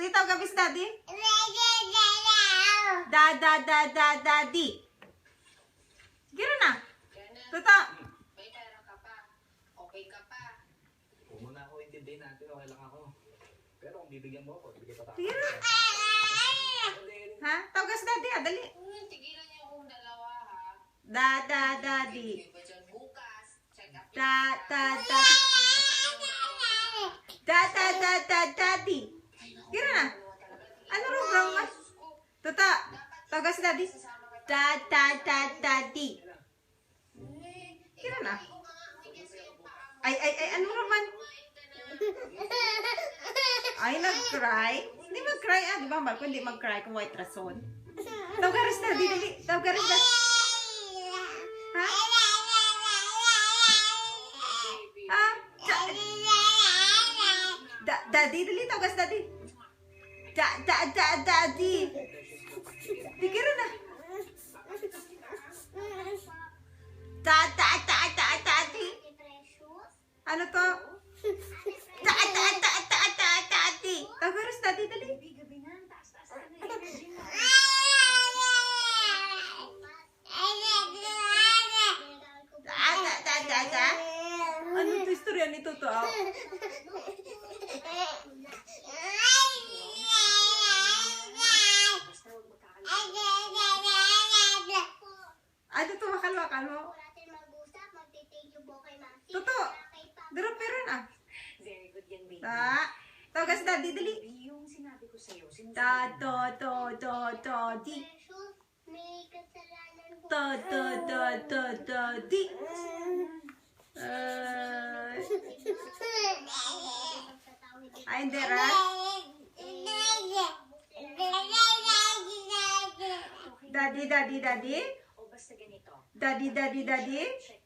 Tita, gabis daddy? Daddy. Giro na. Tita. May pera ka pa. Okay ka pa. Kung muna ako intindihin natin, okay lang ako. Pero kung bibigyan mo ako, bibigyan pa tayo. Giro. Ha? Tawagas daddy, dali. Tigilan niyo akong dalawa, ha? Daddy. Iba dyan bukas. Check up. Daddy. Giro na. Ano rin ba? Tita, tawagas daddy. Daddy. Giro na. Ay, ano naman? Ay, nag-cry? Hindi mag-cry, Di ba, Marco? Hindi mag-cry kung white rason. Tawagas daddy, dali. Tawagas daddy. Ha? Ha? Daddy, dali. Tawagas daddy. Daddy. Tigiro na. Daddy. Ano to? Daddy. Tawagas daddy, dali. Ano ito istorya nito to? Ano to? Wakal mo? Totoo. Pero na. Very good yan, baby. Tawagas daddy, dali. Yung sinabi ko sa'yo, Daddy. Daddy. Ay, hindi right? Daddy. O basta ganito. Daddy. Check